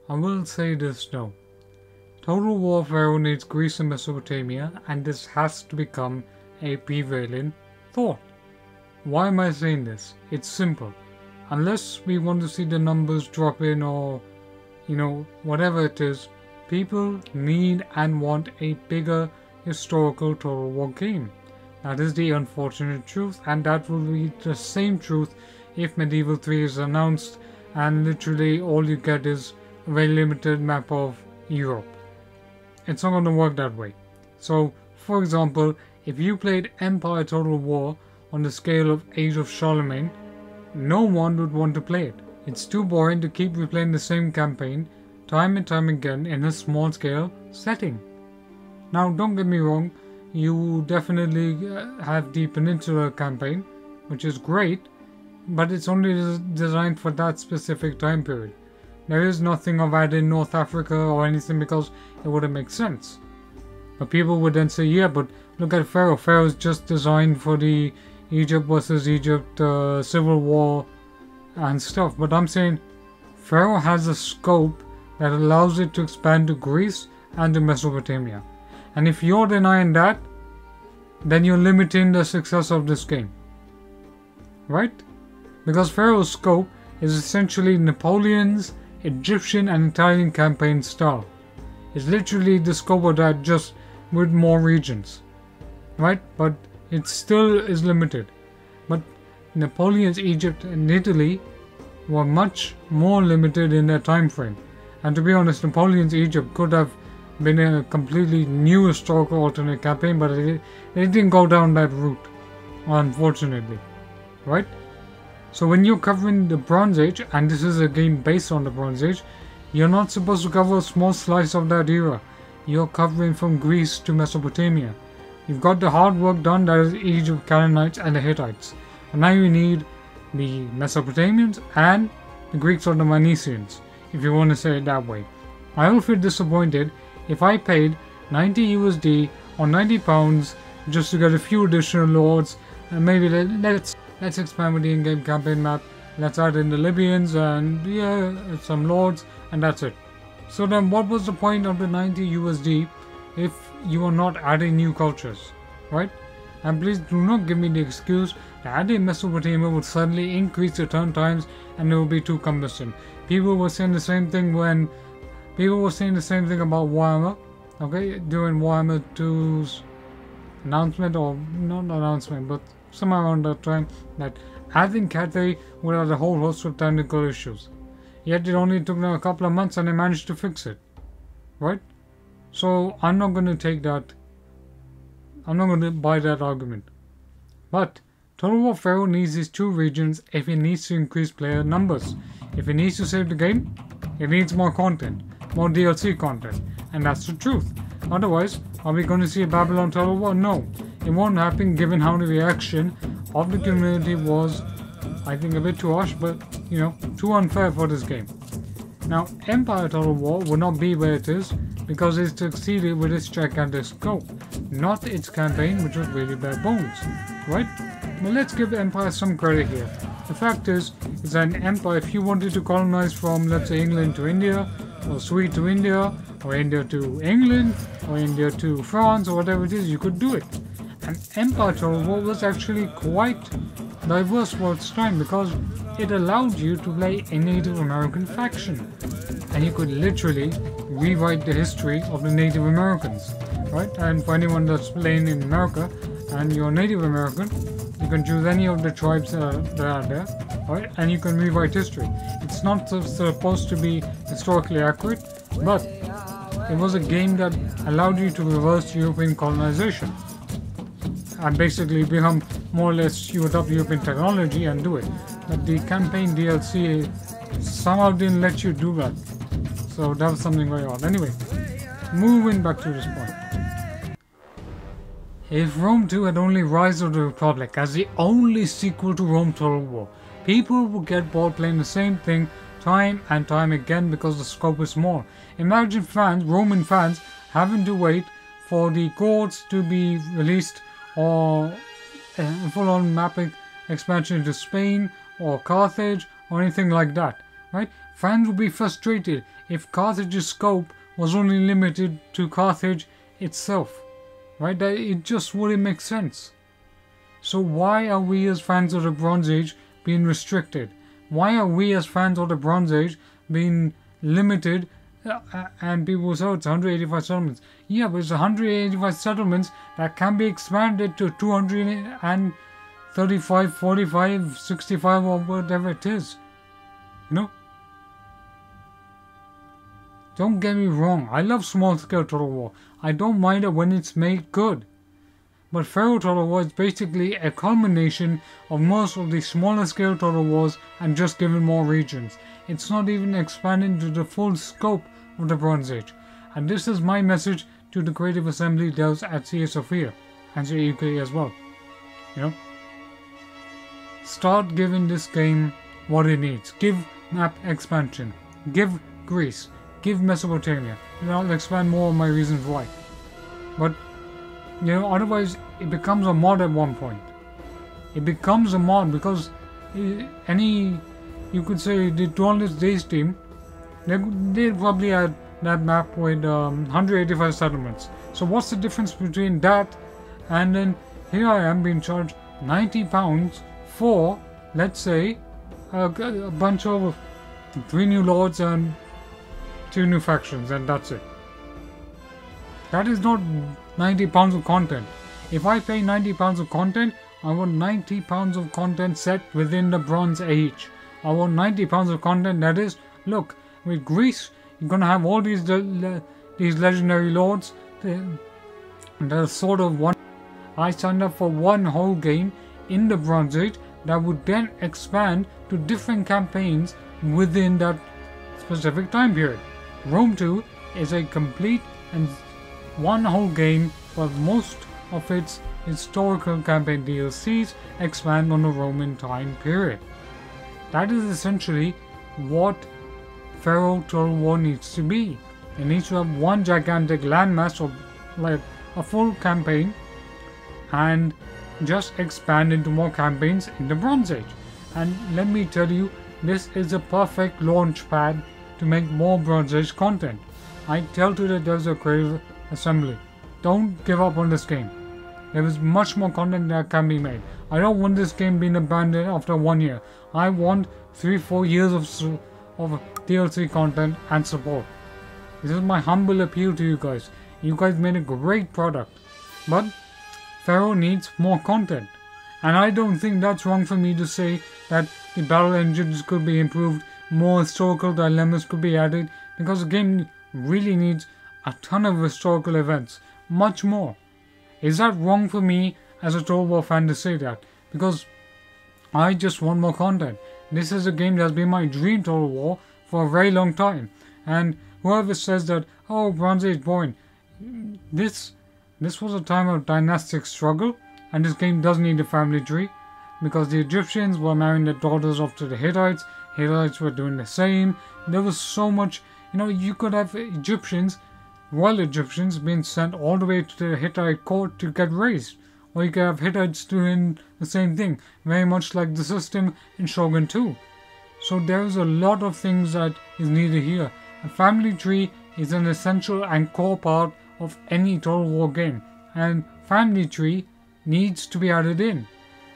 I will say this now. Total War Pharaoh needs Greece and Mesopotamia, and this has to become a prevailing thought. Why am I saying this? It's simple. Unless we want to see the numbers drop in or, whatever it is, people need and want a bigger historical Total War game. That is the unfortunate truth, and that will be the same truth if Medieval 3 is announced and literally all you get is a very limited map of Europe. It's not going to work that way. So, for example, if you played Empire Total War on the scale of Age of Charlemagne, no one would want to play it. It's too boring to keep replaying the same campaign time and time again in a small scale setting. Now, don't get me wrong, you definitely have the Peninsular campaign, which is great, but it's only designed for that specific time period. There is nothing of adding North Africa or anything because it wouldn't make sense. But people would then say, yeah, but look at Pharaoh. Pharaoh is just designed for the Egypt versus Egypt civil war and stuff. But I'm saying Pharaoh has a scope that allows it to expand to Greece and to Mesopotamia. And if you're denying that, then you're limiting the success of this game. Right? Because Pharaoh's scope is essentially Napoleon's Egyptian and Italian campaign style. It's literally the scope of that, just with more regions. Right? But it still is limited. But Napoleon's Egypt and Italy were much more limited in their time frame. And to be honest, Napoleon's Egypt could have been a completely new historical alternate campaign, but it didn't go down that route, unfortunately. Right? So when you're covering the Bronze Age, and this is a game based on the Bronze Age, you're not supposed to cover a small slice of that era. You're covering from Greece to Mesopotamia. You've got the hard work done, that is Age of Canaanites and the Hittites. And now you need the Mesopotamians and the Greeks or the Mycenaeans, if you want to say it that way. I will feel disappointed if I paid 90 USD or 90 pounds just to get a few additional lords, and maybe let's expand with the in-game campaign map, let's add in the Libyans and some lords, and that's it. So then what was the point of the 90 USD if you are not adding new cultures, right? And please do not give me the excuse that adding Mesopotamia would suddenly increase the turn times and it will be too cumbersome. People were saying the same thing about Warhammer, okay, during Warhammer 2's announcement, or not announcement, but somewhere around that time, that adding Cathay would have a whole host of technical issues. Yet it only took them a couple of months and they managed to fix it, right? So I'm not going to take that. I'm not going to buy that argument. But Total War Pharaoh needs these two regions if it needs to increase player numbers. If it needs to save the game, it needs more content, more DLC content, and that's the truth. Otherwise, are we going to see a Babylon Total War? No, it won't happen given how the reaction of the community was, I think, a bit too harsh, but too unfair for this game. Now, Empire Total War will not be where it is because it succeeded with its gigantic scope, not its campaign, which was really bare bones, right? Well, let's give Empire some credit here. The fact is that an empire, if you wanted to colonize from, let's say, England to India, or Sweden to India, or India to England, or India to France, or whatever it is, you could do it. And Empire Total War was actually quite diverse for its time because it allowed you to play a Native American faction. And you could literally rewrite the history of the Native Americans, right? And for anyone that's playing in America and you're Native American, you can choose any of the tribes that are there, right? And you can rewrite history. It's not supposed to be historically accurate, but it was a game that allowed you to reverse European colonization and basically become more or less, you adopt European technology and do it. But the campaign DLC somehow didn't let you do that. So that was something very odd. Anyway, moving back to this point. If Rome 2 had only Rise of the Republic as the only sequel to Rome Total War, people would get bored playing the same thing time and time again because the scope is small. Imagine Roman fans, having to wait for the Gauls to be released, or a full-on mapping expansion to Spain or Carthage or anything like that, right? Fans would be frustrated if Carthage's scope was only limited to Carthage itself. Right? That it just wouldn't make sense. So why are we as fans of the Bronze Age being restricted? Why are we as fans of the Bronze Age being limited? And people say, oh, it's 185 settlements. Yeah, but it's 185 settlements that can be expanded to 235, 45, 65 or whatever it is. You know? Don't get me wrong, I love small scale Total War. I don't mind it when it's made good. But Pharaoh Total War is basically a culmination of most of the smaller scale Total Wars and just given more regions. It's not even expanding to the full scope of the Bronze Age. And this is my message to the Creative Assembly devs at CA Sophia and CA UK as well. You know? Start giving this game what it needs. Give map expansion. Give Greece. Give Mesopotamia. And I'll expand more on my reasons why. But, you know, otherwise it becomes a mod at one point. It becomes a mod because you could say the 200 Days team, they probably had that map with 185 settlements. So what's the difference between that and then here I am being charged £90 for, let's say, a bunch of 3 new lords and 2 new factions, and that's it. That is not £90 of content. If I pay £90 of content, I want £90 of content set within the Bronze Age. I want £90 of content that is, look, with Greece, you're gonna have all these legendary lords. There's sort of one. I signed up for one whole game in the Bronze Age that would then expand to different campaigns within that specific time period. Rome 2 is a complete and one whole game, but most of its historical campaign DLCs expand on the Roman time period. That is essentially what Pharaoh Total War needs to be. It needs to have one gigantic landmass of like a full campaign and just expand into more campaigns in the Bronze Age. And let me tell you, this is a perfect launch pad to make more Bronze Age content. I tell to the devs of Creative Assembly, don't give up on this game. There is much more content that can be made. I don't want this game being abandoned after 1 year. I want 3-4 years of DLC content and support. This is my humble appeal to you guys. You guys made a great product, but Pharaoh needs more content. And I don't think that's wrong for me to say that the battle engines could be improved, more historical dilemmas could be added, because the game really needs a ton of historical events, much more. Is that wrong for me as a Total War fan to say that? Because I just want more content. This is a game that's been my dream Total War for a very long time. And whoever says that, oh, Bronze Age boring, this was a time of dynastic struggle, and this game does need a family tree, because the Egyptians were marrying their daughters off to the Hittites were doing the same. There was so much, you could have royal Egyptians being sent all the way to the Hittite court to get raised. Or you could have Hittites doing the same thing, very much like the system in Shogun 2. So there's a lot of things that is needed here. A family tree is an essential and core part of any Total War game, and family tree needs to be added in.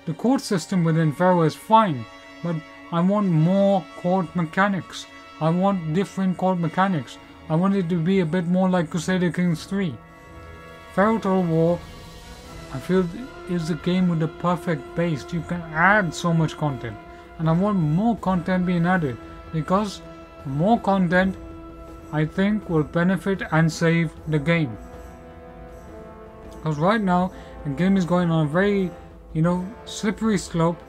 The court system within Pharaoh is fine, but I want more court mechanics. I want different court mechanics. I want it to be a bit more like Crusader Kings 3. Pharaoh Total War, I feel, is a game with the perfect base. You can add so much content, and I want more content being added, because more content, I think, will benefit and save the game. Because right now, the game is going on a very, slippery slope,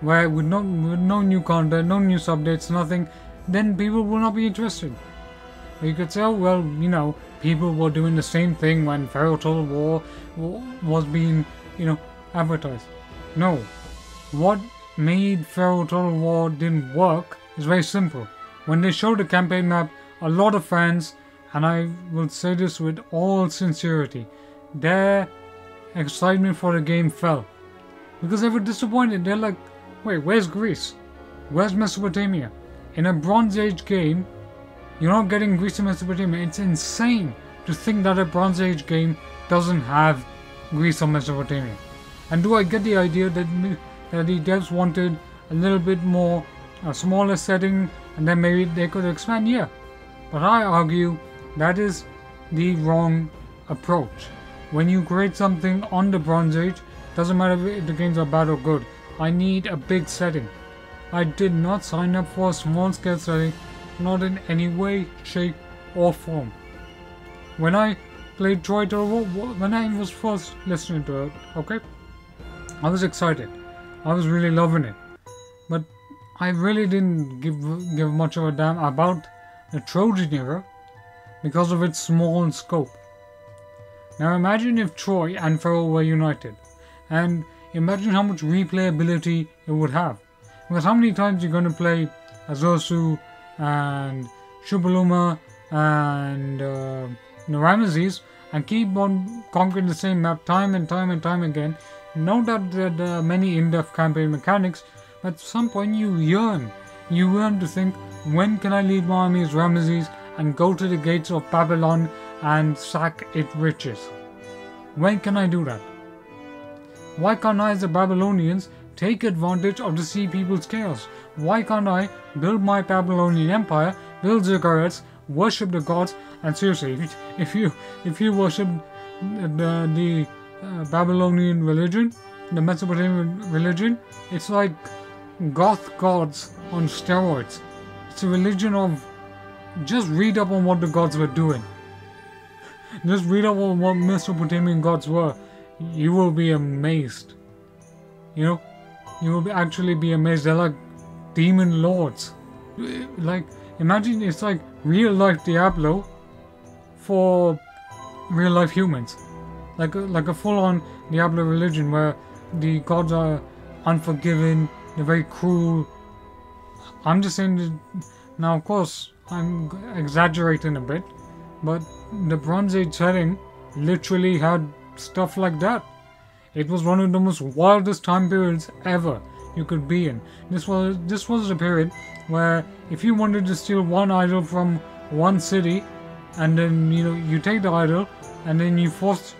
where with no new content, no news updates, nothing, then people will not be interested. You could say, oh, well, people were doing the same thing when Pharaoh Total War was being, advertised. No. What made Pharaoh Total War didn't work is very simple. When they showed the campaign map, a lot of fans, and I will say this with all sincerity, their excitement for the game fell. Because they were disappointed. They're like, wait, where's Greece? Where's Mesopotamia? In a Bronze Age game, you're not getting Greece and Mesopotamia. It's insane to think that a Bronze Age game doesn't have Greece or Mesopotamia. And do I get the idea that the devs wanted a little bit more, a smaller setting, and then maybe they could expand? Yeah. But I argue that is the wrong approach. When you create something on the Bronze Age, doesn't matter if the games are bad or good, I need a big setting. I did not sign up for a small scale setting, not in any way, shape or form. When I played Troy and Pharaoh, when I was first listening to it, okay, I was excited. I was really loving it. But I really didn't give much of a damn about the Trojan era because of its small scope. Now imagine if Troy and Pharaoh were united, and imagine how much replayability it would have. Because how many times you're going to play Azursu and Shubhaluma and Ramesses and keep on conquering the same map time and time and time again. No doubt that there are many in-depth campaign mechanics, but at some point you yearn to think, when can I lead my army as Ramesses and go to the gates of Babylon and sack its riches? When can I do that? Why can't I, as the Babylonians, take advantage of the sea people's chaos? Why can't I build my Babylonian empire, build ziggurats, worship the gods? And seriously, if you worship the Babylonian religion, the Mesopotamian religion, it's like goth gods on steroids. It's a religion of, just read up on what the gods were doing. Just read up on what Mesopotamian gods were. You will be amazed. You know, you will actually be amazed. They're like demon lords. Like, imagine it's like real life Diablo for real life humans. Like a full on Diablo religion where the gods are unforgiving, they're very cruel. I'm just saying that, now of course I'm exaggerating a bit, but the Bronze Age setting literally had stuff like that. It was one of the most wildest time periods ever you could be in. This was a period where if you wanted to steal one idol from one city, and then you take the idol and then you force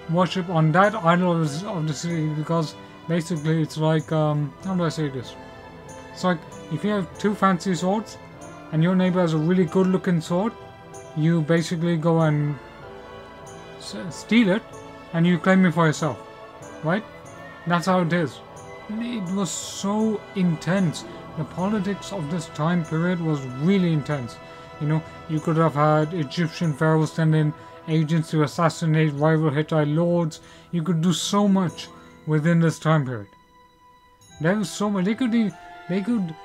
worship on that idol of the city, because basically it's like how do I say this? It's like if you have two fancy swords and your neighbor has a really good looking sword, you basically go and steal it and you claim it for yourself, right? That's how it is. It was so intense. The politics of this time period was really intense. You could have had Egyptian pharaohs sending agents to assassinate rival Hittite lords. You could do so much within this time period. There was so much. They could.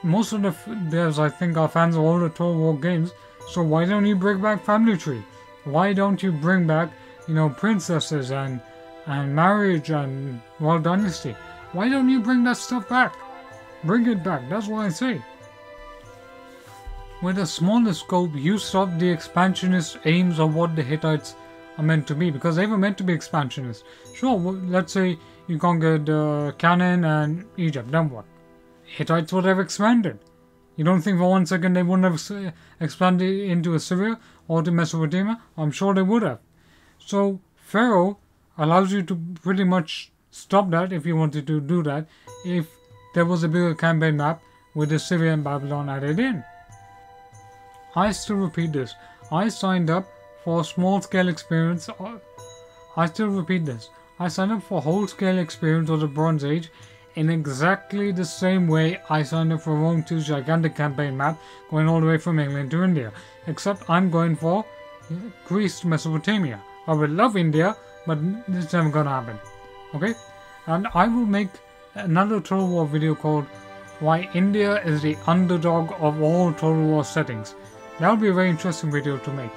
Most of the devs, I think, are fans of all the Total War games. So why don't you bring back Family Tree? Why don't you bring back, princesses and marriage and Royal Dynasty? Why don't you bring that stuff back? Bring it back. That's what I say. With a smaller scope, you stop the expansionist aims of what the Hittites are meant to be, because they were meant to be expansionist. Sure, let's say you conquered Canaan and Egypt, then what? Hittites would have expanded. You don't think for one second they wouldn't have expanded into Assyria or to Mesopotamia? I'm sure they would have. So Pharaoh allows you to pretty much stop that if you wanted to do that, if there was a bigger campaign map with Assyria and Babylon added in. I still repeat this. I signed up for a small scale experience. I still repeat this. I signed up for a whole scale experience of the Bronze Age in exactly the same way I signed up for Rome 2's gigantic campaign map going all the way from England to India. Except I'm going for Greece to Mesopotamia. I would love India, but it's never gonna happen. Okay? And I will make another Total War video called Why India is the Underdog of All Total War Settings. That will be a very interesting video to make.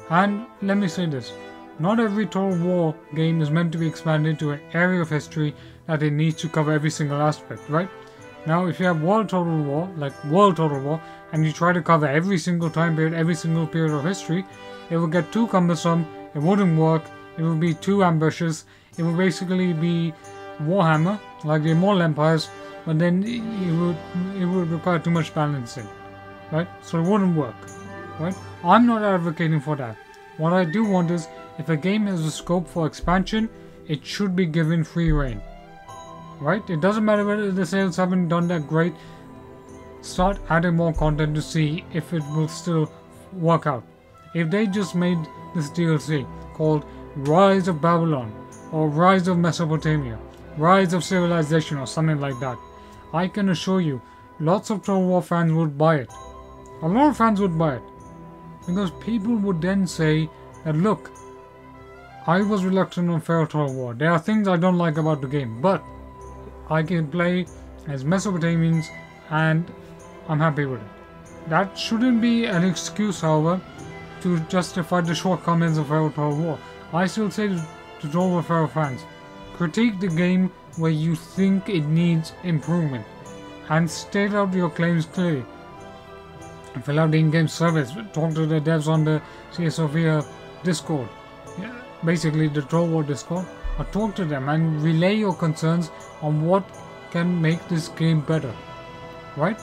And let me say this. Not every Total War game is meant to be expanded to an area of history that it needs to cover every single aspect, right? Now, if you have World Total War, like World Total War, and you try to cover every single time period, every single period of history, it will get too cumbersome, it wouldn't work, it will be too ambitious, it will basically be Warhammer, like the Immortal Empires, but then it would require too much balancing, right? So it wouldn't work, right? I'm not advocating for that. What I do want is, if a game has a scope for expansion, it should be given free reign, right? It doesn't matter whether the sales haven't done that great. Start adding more content to see if it will still work out. If they just made this DLC called Rise of Babylon, or Rise of Mesopotamia, Rise of Civilization, or something like that, I can assure you lots of Total War fans would buy it. A lot of fans would buy it, because people would then say that, look, I was reluctant on Pharaoh Total War. There are things I don't like about the game, but I can play as Mesopotamians and I'm happy with it. That shouldn't be an excuse, however, to justify the shortcomings of Pharaoh Total War. I still say to Total War Pharaoh fans, critique the game where you think it needs improvement and state out your claims clearly. Fill out the in-game service, talk to the devs on the CSOVIA Discord, basically the Troll War Discord, or talk to them and relay your concerns on what can make this game better, right?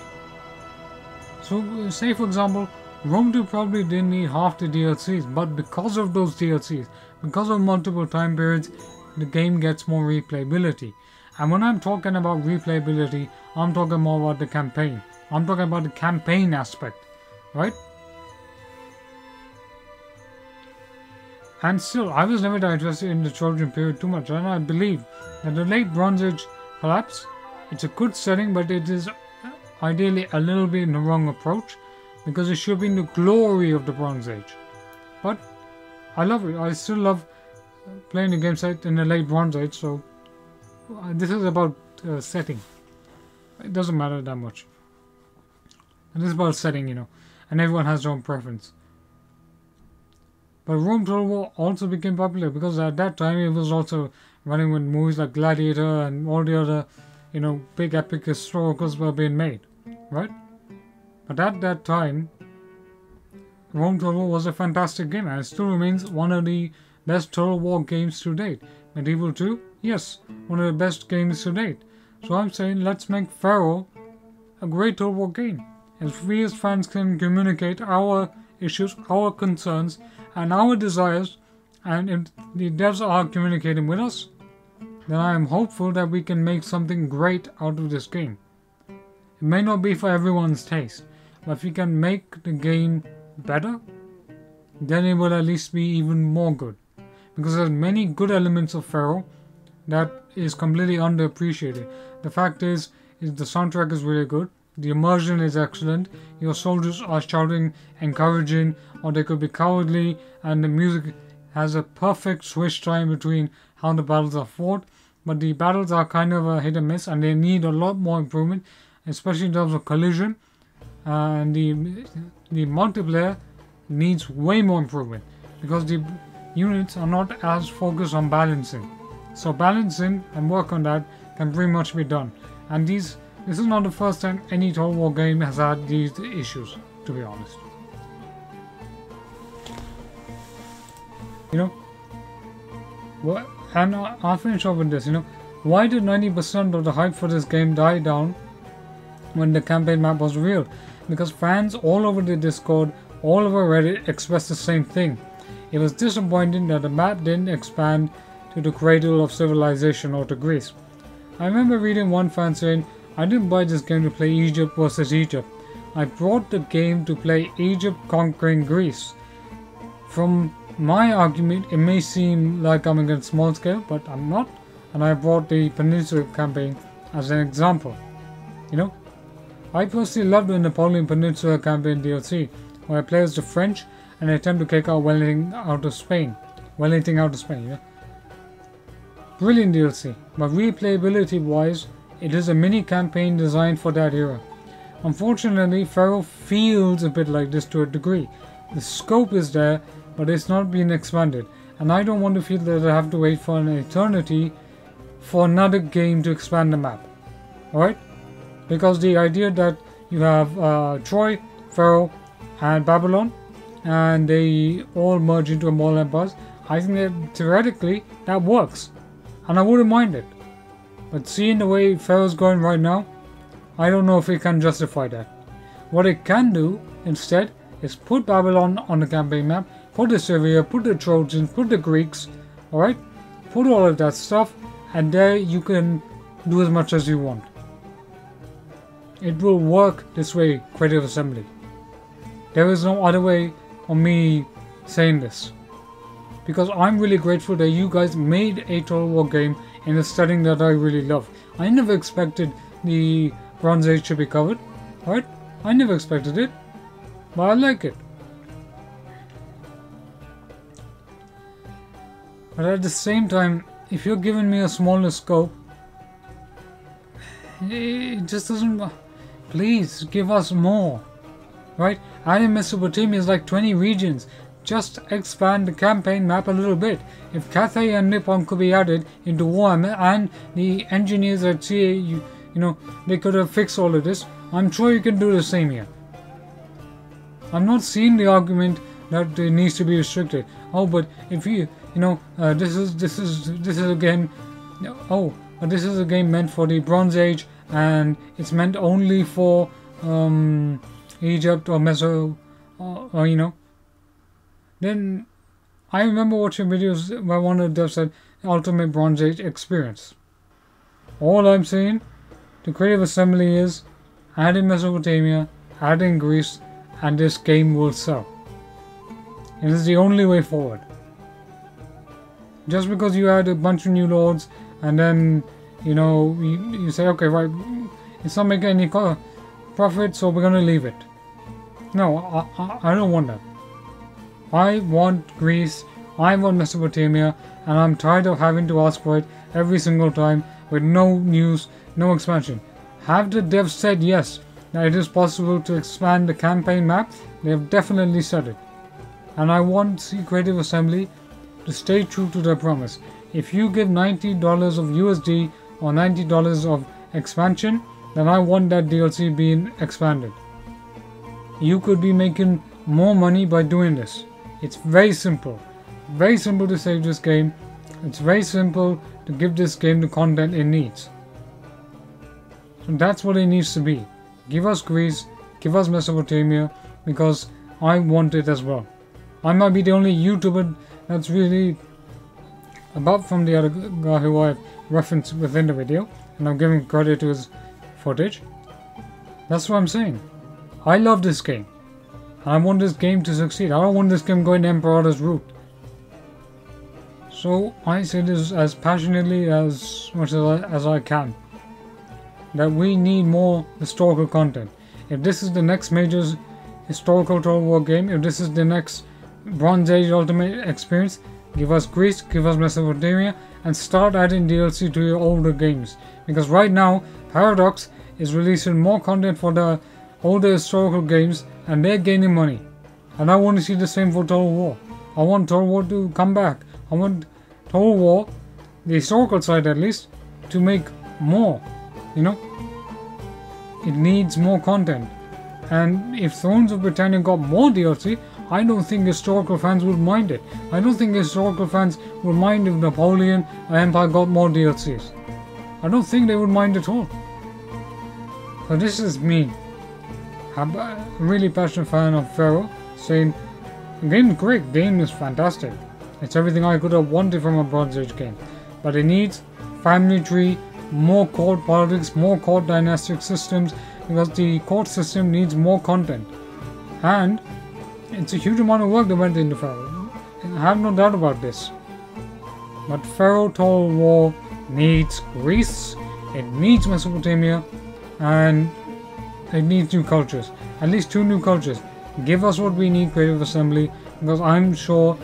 So say for example, Rome 2 probably didn't need half the DLCs, but because of those DLCs, because of multiple time periods, the game gets more replayability. And when I'm talking about replayability, I'm talking more about the campaign. I'm talking about the campaign aspect, right? And still, I was never that interested in the Trojan period too much, and I believe that the late Bronze Age collapse, it's a good setting, but it is ideally a little bit in the wrong approach, because it should be in the glory of the Bronze Age. But I love it. I still love playing the game set in the late Bronze Age, so this is about setting. It doesn't matter that much. This is about setting, and everyone has their own preference. But Rome Total War also became popular because at that time it was also running with movies like Gladiator and all the other, big epic historicals were being made, right? But at that time, Rome Total War was a fantastic game, and it still remains one of the best Total War games to date. Medieval 2, yes, one of the best games to date. So I'm saying, let's make Pharaoh a great Total War game. If we as fans can communicate our issues, our concerns, and our desires, and if the devs are communicating with us, then I am hopeful that we can make something great out of this game. It may not be for everyone's taste, but if we can make the game better, then it will at least be even more good. Because there's many good elements of Pharaoh that is completely underappreciated. The fact is the soundtrack is really good. The immersion is excellent. Your soldiers are shouting, encouraging, or they could be cowardly, and the music has a perfect switch time between how the battles are fought. But the battles are kind of a hit and miss, and they need a lot more improvement, especially in terms of collision. And the multiplayer needs way more improvement because the units are not as focused on balancing. So balancing and work on that can pretty much be done. And this is not the first time any Total War game has had these issues, to be honest. Well, and I'll finish off with this, why did 90% of the hype for this game die down when the campaign map was revealed? Because fans all over the Discord, all over Reddit expressed the same thing. It was disappointing that the map didn't expand to the cradle of civilization or to Greece. I remember reading one fan saying, I didn't buy this game to play Egypt versus Egypt. I brought the game to play Egypt conquering Greece. From my argument, it may seem like I'm against small scale, but I'm not. And I brought the Peninsula campaign as an example. I personally loved the Napoleon Peninsula campaign DLC, where I play as the French and attempt to kick out Wellington out of Spain. Brilliant DLC, but replayability wise, it is a mini campaign designed for that era. Unfortunately, Pharaoh feels a bit like this to a degree. The scope is there, but it's not being expanded, and I don't want to feel that I have to wait for an eternity for another game to expand the map. Alright? Because the idea that you have Troy, Pharaoh, and Babylon, and they all merge into a small empire, I think that theoretically that works, and I wouldn't mind it. But seeing the way Pharaoh's going right now, I don't know if it can justify that. What it can do instead is put Babylon on the campaign map, put Assyria, put the Trojans, put the Greeks, alright? Put all of that stuff, and there you can do as much as you want. It will work this way, Creative Assembly. There is no other way of me saying this. Because I'm really grateful that you guys made a Total War game in a setting that I really love. I never expected the Bronze Age to be covered, right? I never expected it, but I like it. But at the same time, if you're giving me a smaller scope, it just doesn't... Please, give us more, right? Age of Mesopotamia is like 20 regions. Just expand the campaign map a little bit. If Cathay and Nippon could be added into Warhammer and the engineers at CA, you know, they could have fixed all of this, I'm sure you can do the same here. I'm not seeing the argument that it needs to be restricted. Oh, but if this is a game. Oh, but this is a game meant for the Bronze Age, and it's meant only for Egypt or Meso, or Then I remember watching videos where one of the devs said Ultimate Bronze Age experience. All I'm saying to Creative Assembly is add in Mesopotamia, add in Greece, and this game will sell. It is the only way forward. Just because you add a bunch of new lords and then you say, okay, right, it's not making any profit, so we're gonna leave it. No, I don't want that. I want Greece, I want Mesopotamia, and I'm tired of having to ask for it every single time with no news, no expansion. Have the devs said yes, that it is possible to expand the campaign map? They have definitely said it. And I want Creative Assembly to stay true to their promise. If you give $90 of USD or $90 of expansion, then I want that DLC being expanded. You could be making more money by doing this. It's very simple. Very simple to save this game. It's very simple to give this game the content it needs. So that's what it needs to be. Give us Greece, give us Mesopotamia, because I want it as well. I might be the only YouTuber that's really, apart from the other guy who I've referenced within the video, and I'm giving credit to his footage. That's what I'm saying. I love this game. I want this game to succeed. I don't want this game going Emperor's route. So I say this as passionately as much as I can. That we need more historical content. If this is the next major historical Total War game, if this is the next Bronze Age Ultimate experience, give us Greece, give us Mesopotamia, and start adding DLC to your older games. Because right now, Paradox is releasing more content for the older historical games, and they're gaining money. And I want to see the same for Total War. I want Total War to come back. I want Total War, the historical side at least, to make more. It needs more content. And if Thrones of Britannia got more DLC, I don't think historical fans would mind it. I don't think historical fans would mind if Napoleon or Empire got more DLCs. I don't think they would mind at all. So this is me. I'm a really passionate fan of Pharaoh, saying the game is great, the game is fantastic. It's everything I could have wanted from a Bronze Age game. But it needs family tree, more court politics, more court dynastic systems, because the court system needs more content. And it's a huge amount of work that went into Pharaoh. I have no doubt about this. But Pharaoh Total War needs Greece, it needs Mesopotamia, and it needs new cultures. At least 2 new cultures. Give us what we need, Creative Assembly, because I'm sure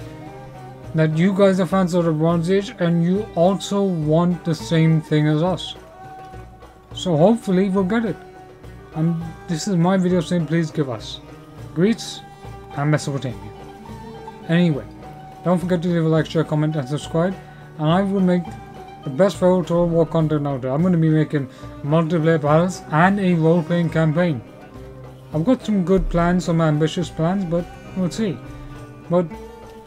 that you guys are fans of the Bronze Age and you also want the same thing as us. So hopefully we'll get it. And this is my video saying please give us Greece and Mesopotamia. Anyway, don't forget to leave a like, share, comment and subscribe, and I will make the best Pharaoh Total War content out there. I'm going to be making multiplayer battles and a role-playing campaign. I've got some good plans, some ambitious plans, but we'll see. But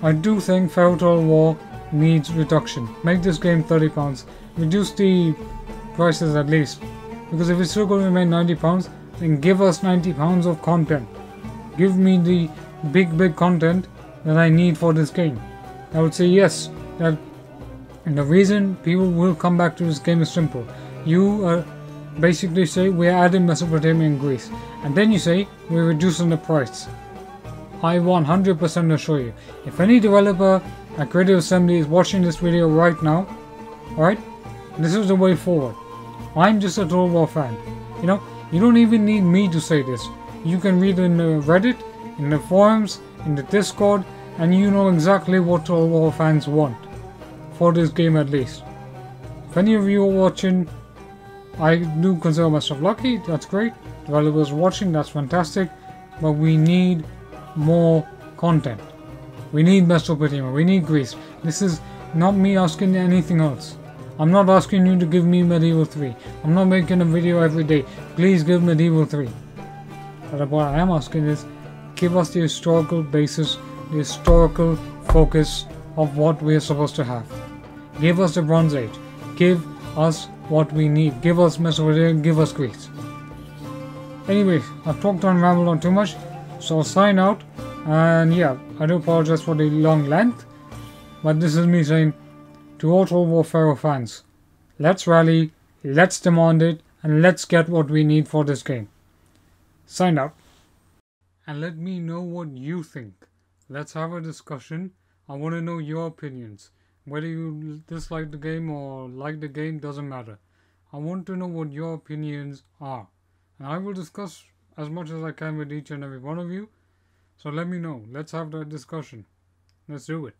I do think Pharaoh Total War needs reduction. Make this game £30. Reduce the prices at least. Because if it's still going to remain £90, then give us £90 of content. Give me the big content that I need for this game. I would say yes, that and the reason people will come back to this game is simple. You basically say we're adding Mesopotamia and Greece, and then you say we're reducing the price. I 100% assure you, if any developer at Creative Assembly is watching this video right now, alright, this is the way forward. I'm just a Total War fan. You know, you don't even need me to say this. You can read in the Reddit, in the forums, in the Discord, and you know exactly what Total War fans want. For this game at least. If any of you are watching, I do consider myself lucky, that's great. Developers watching, that's fantastic. But we need more content. We need Mesopotamia, we need Greece. This is not me asking anything else. I'm not asking you to give me Medieval 3. I'm not making a video every day. Please give Medieval 3. But what I am asking is, give us the historical basis, the historical focus of what we are supposed to have. Give us the Bronze Age. Give us what we need. Give us Mesopotamia, give us Greece. Anyway, I've talked and rambled on too much, so I'll sign out. And yeah, I do apologize for the long length, but this is me saying to all Troll War Pharaoh fans, let's rally, let's demand it, and let's get what we need for this game. Sign out. And let me know what you think. Let's have a discussion. I want to know your opinions. Whether you dislike the game or like the game doesn't matter. I want to know what your opinions are. And I will discuss as much as I can with each and every one of you. So let me know. Let's have that discussion. Let's do it.